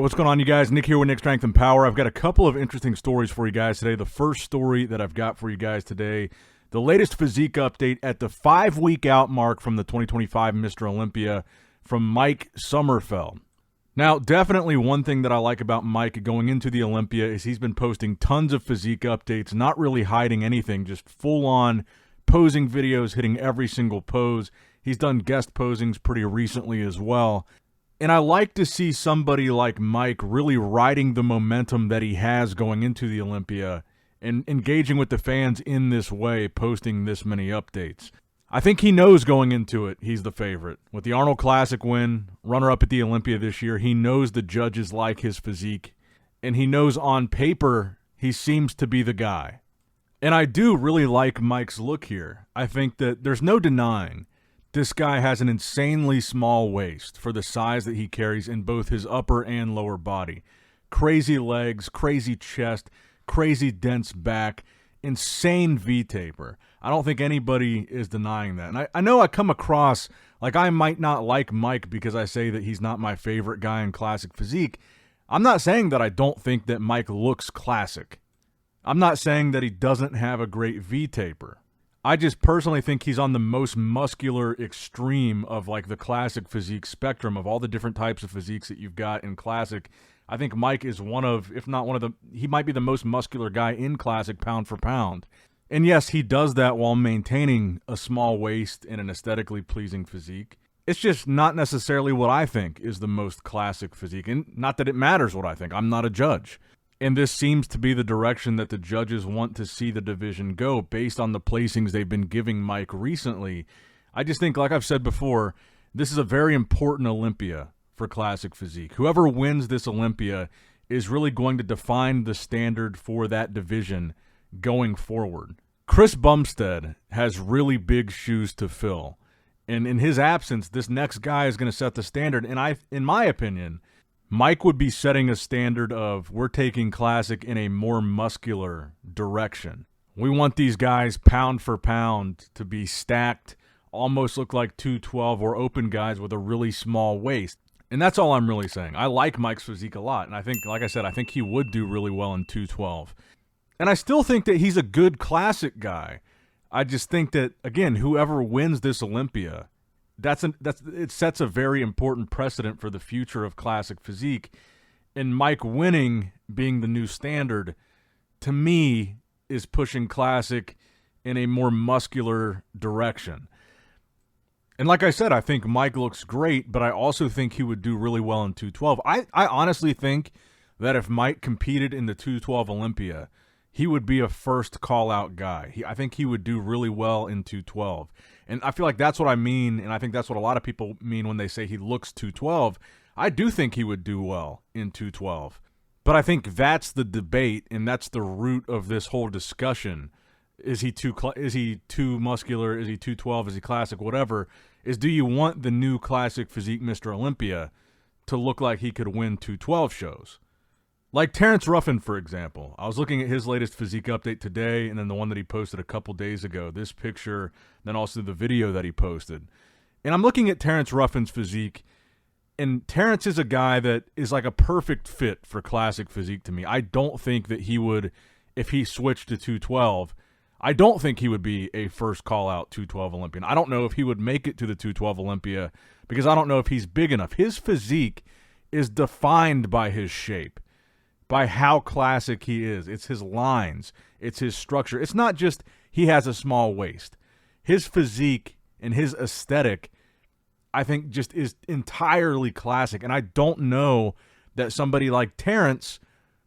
what's going on, you guys? Nick here with Nick Strength and Power. I've got a couple of interesting stories for you guys today. The first story that I've got for you guys today, the latest physique update at the 5-week out mark from the 2025 Mr. Olympia from Mike Sommerfeld. Now, definitely one thing that I like about Mike going into the Olympia is he's been posting tons of physique updates, not really hiding anything, just full-on posing videos, hitting every single pose. He's done guest posings pretty recently as well. And I like to see somebody like Mike really riding the momentum that he has going into the Olympia and engaging with the fans in this way, posting this many updates. I think he knows going into it he's the favorite. With the Arnold Classic win, runner-up at the Olympia this year, he knows the judges like his physique, and he knows on paper he seems to be the guy. And I do really like Mike's look here. I think that there's no denying this guy has an insanely small waist for the size that he carries in both his upper and lower body. Crazy legs, crazy chest, crazy dense back, insane V-taper. I don't think anybody is denying that. And I know I come across like I might not like Mike because I say that he's not my favorite guy in classic physique. I'm not saying that I don't think that Mike looks classic. I'm not saying that he doesn't have a great V-taper. I just personally think he's on the most muscular extreme of like the classic physique spectrum of all the different types of physiques that you've got in classic. I think Mike is one of, if not one of the, he might be the most muscular guy in classic pound for pound. And yes, he does that while maintaining a small waist and an aesthetically pleasing physique. It's just not necessarily what I think is the most classic physique. And not that it matters what I think. I'm not a judge. And this seems to be the direction that the judges want to see the division go based on the placings they've been giving Mike recently. I just think, like I've said before, this is a very important Olympia for classic physique. Whoever wins this Olympia is really going to define the standard for that division going forward. Chris Bumstead has really big shoes to fill. And in his absence, this next guy is going to set the standard. And in my opinion, Mike would be setting a standard of we're taking classic in a more muscular direction. We want these guys pound for pound to be stacked, almost look like 212 or open guys with a really small waist. And that's all I'm really saying. I like Mike's physique a lot. And I think, like I said, I think he would do really well in 212. And I still think that he's a good classic guy. I just think that, again, whoever wins this Olympia, it sets a very important precedent for the future of classic physique. And Mike winning, being the new standard, to me, is pushing classic in a more muscular direction. And like I said, I think Mike looks great, but I also think he would do really well in 212. I honestly think that if Mike competed in the 212 Olympia, he would be a first call-out guy. I think he would do really well in 212. And I feel like that's what I mean, and I think that's what a lot of people mean when they say he looks 212. I do think he would do well in 212. But I think that's the debate, and that's the root of this whole discussion. Is he too muscular? Is he 212? Is he classic? Whatever. Is do you want the new classic physique Mr. Olympia to look like he could win 212 shows? Like Terrence Ruffin, for example. I was looking at his latest physique update today and then the one that he posted a couple days ago. This picture, then also the video that he posted. And I'm looking at Terrence Ruffin's physique, and Terrence is a guy that is like a perfect fit for classic physique to me. I don't think that he would, if he switched to 212, I don't think he would be a first call-out 212 Olympian. I don't know if he would make it to the 212 Olympia because I don't know if he's big enough. His physique is defined by his shape, by how classic he is. It's his lines. It's his structure. It's not just he has a small waist. His physique and his aesthetic, I think, just is entirely classic. And I don't know that somebody like Terrence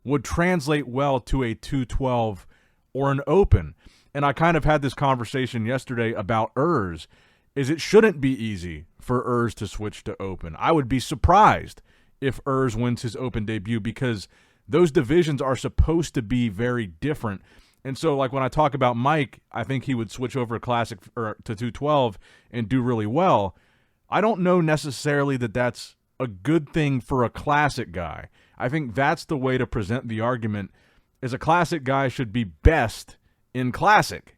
would translate well to a 212 or an open. And I kind of had this conversation yesterday about Urs, is it shouldn't be easy for Urs to switch to open. I would be surprised if Urs wins his open debut because those divisions are supposed to be very different. And so, like, when I talk about Mike, I think he would switch over classic or to 212 and do really well. I don't know necessarily that that's a good thing for a classic guy. I think that's the way to present the argument, is a classic guy should be best in classic.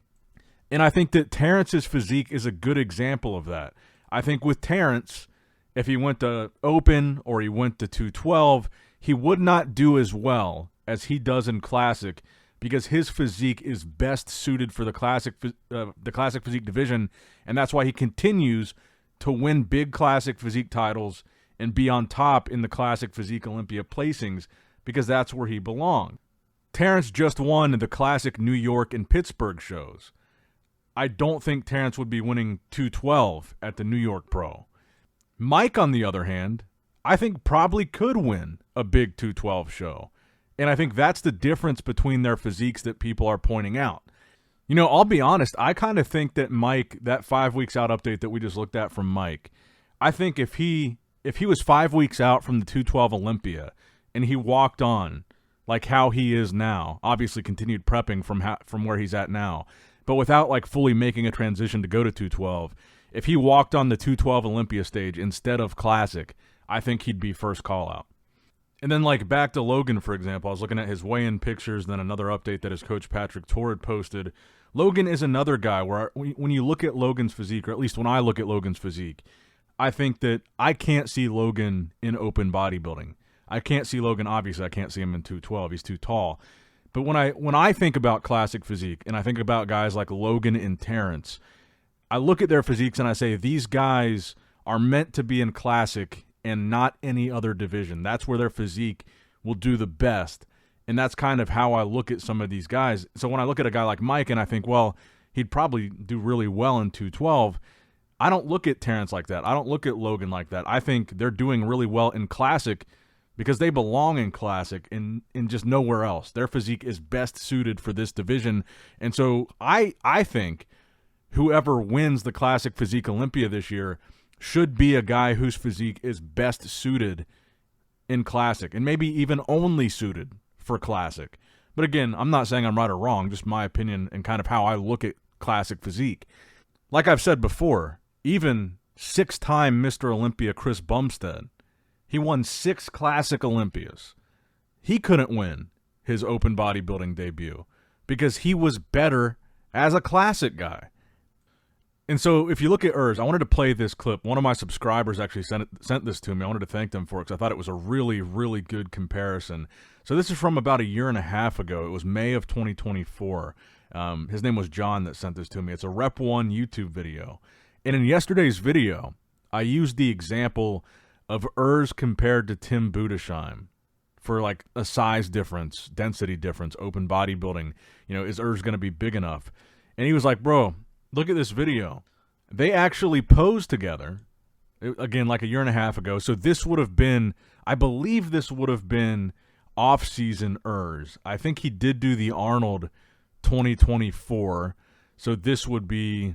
And I think that Terrence's physique is a good example of that. I think with Terrence, if he went to open or he went to 212, he would not do as well as he does in Classic because his physique is best suited for the Classic Physique division, and that's why he continues to win big Classic Physique titles and be on top in the Classic Physique Olympia placings because that's where he belongs. Terrence just won the Classic New York and Pittsburgh shows. I don't think Terrence would be winning 212 at the New York Pro. Mike, on the other hand, I think probably could win a big 212 show. And I think that's the difference between their physiques that people are pointing out. You know, I'll be honest, I kind of think that Mike, that 5 weeks out update that we just looked at from Mike, I think if he was 5 weeks out from the 212 Olympia and he walked on like how he is now, obviously continued prepping from where he's at now, but without like fully making a transition to go to 212, if he walked on the 212 Olympia stage instead of Classic, I think he'd be first call out. And then like back to Logan, for example, I was looking at his weigh-in pictures, then another update that his coach Patrick Torrid posted. Logan is another guy where when you look at Logan's physique, or at least when I look at Logan's physique, I think that I can't see Logan in open bodybuilding. I can't see Logan, obviously I can't see him in 212, he's too tall. But when I think about Classic physique, and I think about guys like Logan and Terrence, I look at their physiques and I say, these guys are meant to be in Classic and not any other division. That's where their physique will do the best. And that's kind of how I look at some of these guys. So when I look at a guy like Mike and I think, well, he'd probably do really well in 212, I don't look at Terrence like that. I don't look at Logan like that. I think they're doing really well in Classic because they belong in Classic and just nowhere else. Their physique is best suited for this division. And so I think whoever wins the Classic Physique Olympia this year should be a guy whose physique is best suited in Classic and maybe even only suited for Classic. But again, I'm not saying I'm right or wrong, just my opinion and kind of how I look at Classic physique. Like I've said before, even 6-time Mr. Olympia Chris Bumstead, he won 6 Classic Olympias. He couldn't win his open bodybuilding debut because he was better as a Classic guy. And so if you look at Urs, I wanted to play this clip. One of my subscribers actually sent this to me. I wanted to thank them for it because I thought it was a really, really good comparison. So this is from about a year and a half ago. It was May of 2024. His name was John that sent this to me. It's a Rep 1 YouTube video. And in yesterday's video, I used the example of Urs compared to Tim Budeshiem for like a size difference, density difference, open bodybuilding. You know, is Urs going to be big enough? And he was like, bro, look at this video. They actually posed together, again, like a year and a half ago. So this would have been, I believe this would have been off-season Urs. I think he did do the Arnold 2024. So this would be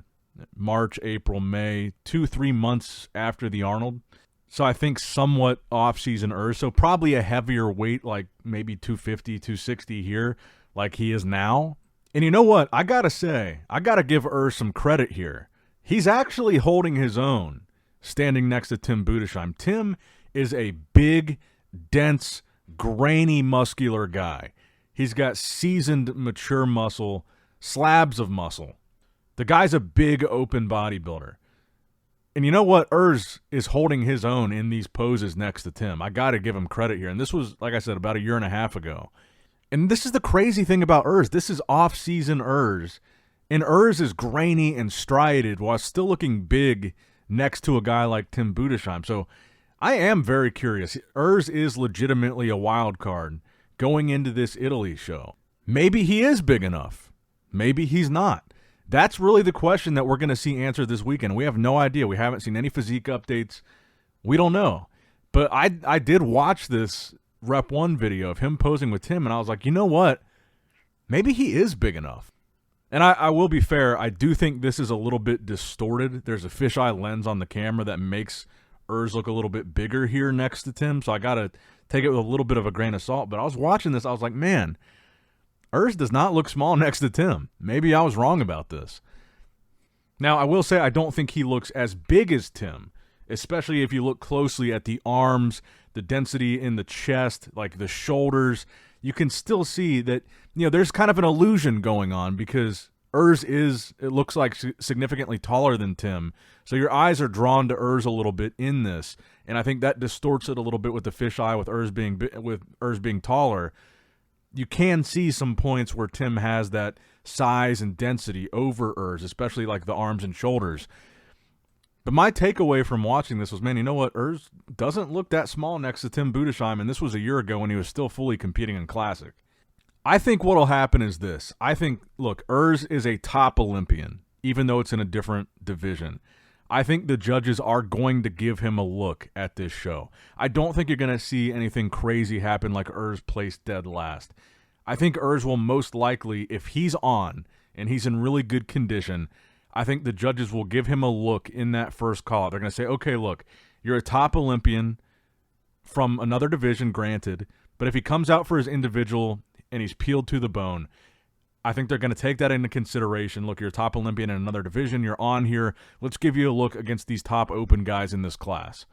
March, April, May, 2-3 months after the Arnold. So I think somewhat off-season Urs. So probably a heavier weight, like maybe 250, 260 here, like he is now. And you know what? I got to say, I got to give Urs some credit here. He's actually holding his own standing next to Tim Budeshiem. Tim is a big, dense, grainy, muscular guy. He's got seasoned, mature muscle, slabs of muscle. The guy's a big, open bodybuilder. And you know what? Urs is holding his own in these poses next to Tim. I got to give him credit here. And this was, like I said, about a year and a half ago. And this is the crazy thing about Urs. This is off-season Urs. And Urs is grainy and striated while still looking big next to a guy like Tim Budeshiem. So I am very curious. Urs is legitimately a wild card going into this Italy show. Maybe he is big enough. Maybe he's not. That's really the question that we're going to see answered this weekend. We have no idea. We haven't seen any physique updates. We don't know. But I did watch this Rep 1 video of him posing with Tim, and I was like, you know what? Maybe he is big enough. And I will be fair, I do think this is a little bit distorted. There's a fisheye lens on the camera that makes Urs look a little bit bigger here next to Tim, so I got to take it with a little bit of a grain of salt. But I was watching this, I was like, man, Urs does not look small next to Tim. Maybe I was wrong about this. Now, I will say I don't think he looks as big as Tim, especially if you look closely at the arms, the density in the chest, like the shoulders. You can still see that, you know, there's kind of an illusion going on because it looks like significantly taller than Tim. So your eyes are drawn to Urs a little bit in this, and I think that distorts it a little bit with the fisheye with Urs being taller. You can see some points where Tim has that size and density over Urs, especially like the arms and shoulders. But my takeaway from watching this was, man, you know what? Urs doesn't look that small next to Tim Budeshiem, and this was a year ago when he was still fully competing in Classic. I think what'll happen is this. I think, look, Urs is a top Olympian, even though it's in a different division. I think the judges are going to give him a look at this show. I don't think you're going to see anything crazy happen like Urs placed dead last. I think Urs will most likely, if he's on and he's in really good condition, I think the judges will give him a look in that first call. They're going to say, okay, look, you're a top Olympian from another division, granted, but if he comes out for his individual and he's peeled to the bone, I think they're going to take that into consideration. Look, you're a top Olympian in another division. You're on here. Let's give you a look against these top open guys in this class.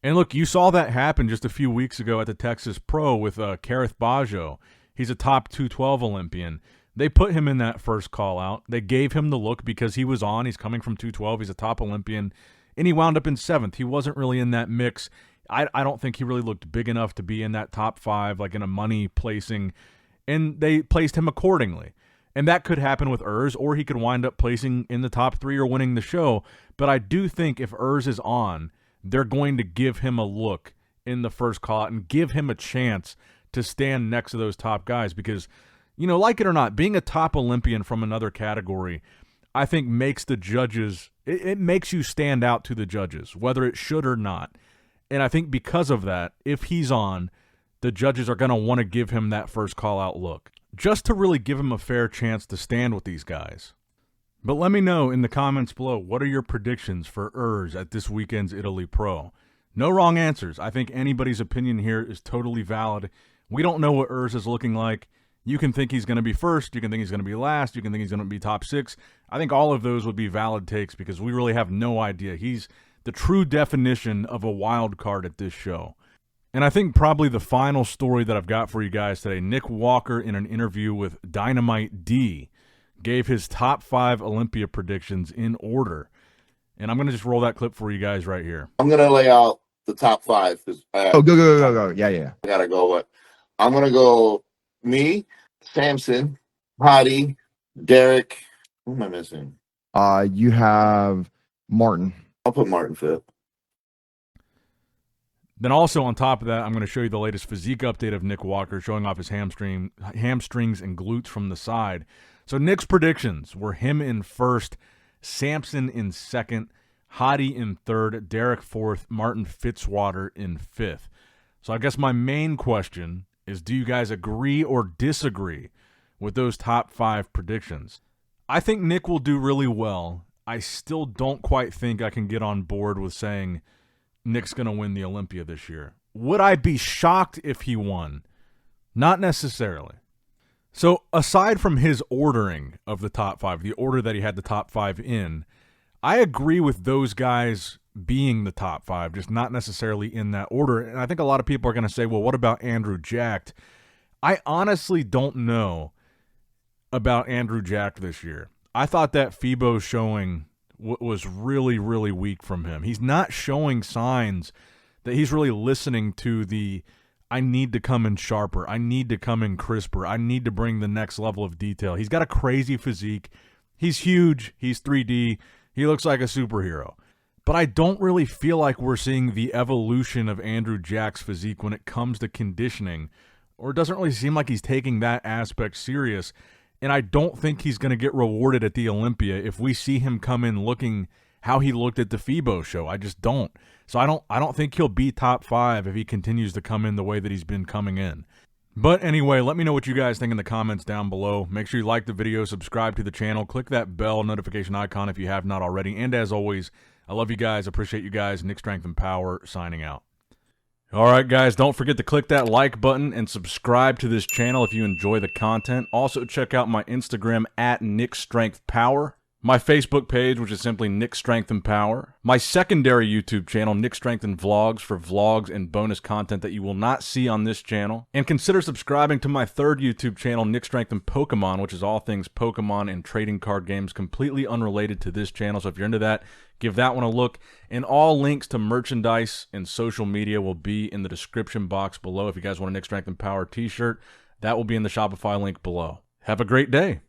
And look, you saw that happen just a few weeks ago at the Texas Pro with Kareth Bajo. He's a top 212 Olympian. They put him in that first call out. They gave him the look because he was on. He's coming from 212. He's a top Olympian. And he wound up in 7th. He wasn't really in that mix. I don't think he really looked big enough to be in that top 5, like in a money placing, and they placed him accordingly. And that could happen with Urs, or he could wind up placing in the top 3 or winning the show. But I do think if Urs is on, they're going to give him a look in the first call out and give him a chance to stand next to those top guys because, you know, like it or not, being a top Olympian from another category, I think makes the judges, it makes you stand out to the judges, whether it should or not. And I think because of that, if he's on, the judges are going to want to give him that first call-out look, just to really give him a fair chance to stand with these guys. But let me know in the comments below, what are your predictions for Urs at this weekend's Italy Pro? No wrong answers. I think anybody's opinion here is totally valid. We don't know what Urs is looking like. You can think he's going to be first. You can think he's going to be last. You can think he's going to be top 6. I think all of those would be valid takes because we really have no idea. He's the true definition of a wild card at this show. And I think probably the final story that I've got for you guys today, Nick Walker in an interview with Dynamite D gave his top 5 Olympia predictions in order. And I'm going to just roll that clip for you guys right here. I'm going to lay out the top 5. Go. Yeah. I got to go. But I'm going to go me, Samson, Hottie, Derek. Who am I missing? You have Martin. I'll put Martin 5th. Then also on top of that, I'm going to show you the latest physique update of Nick Walker, showing off his hamstrings and glutes from the side. So Nick's predictions were him in 1st, Samson in 2nd, Hottie in 3rd, Derek 4th, Martin Fitzwater in 5th. So I guess my main question is, do you guys agree or disagree with those top 5 predictions? I think Nick will do really well. I still don't quite think I can get on board with saying Nick's going to win the Olympia this year. Would I be shocked if he won? Not necessarily. So aside from his ordering of the top 5, the order that he had the top 5 in, I agree with those guys being the top 5, just not necessarily in that order. And I think a lot of people are going to say, well, what about Andrew Jacked? I honestly don't know about Andrew Jacked this year. I thought that FIBO showing was really, really weak from him. He's not showing signs that he's really listening to the, I need to come in sharper, I need to come in crisper, I need to bring the next level of detail. He's got a crazy physique. He's huge. He's 3D. He looks like a superhero. But I don't really feel like we're seeing the evolution of Andrew Jack's physique when it comes to conditioning, or it doesn't really seem like he's taking that aspect serious. And I don't think he's going to get rewarded at the Olympia if we see him come in looking how he looked at the FIBO show. I just don't. So I don't think he'll be top 5 if he continues to come in the way that he's been coming in. But anyway, let me know what you guys think in the comments down below. Make sure you like the video, subscribe to the channel, click that bell notification icon if you have not already. And as always, I love you guys, appreciate you guys. Nick Strength and Power signing out. All right, guys, don't forget to click that like button and subscribe to this channel if you enjoy the content. Also, check out my Instagram at NickStrengthPower. my Facebook page, which is simply Nick Strength and Power, my secondary YouTube channel, Nick Strength and Vlogs, for vlogs and bonus content that you will not see on this channel, and consider subscribing to my third YouTube channel, Nick Strength and Pokemon, which is all things Pokemon and trading card games, completely unrelated to this channel. So if you're into that, give that one a look. And all links to merchandise and social media will be in the description box below. If you guys want a Nick Strength and Power t-shirt, that will be in the Shopify link below. Have a great day.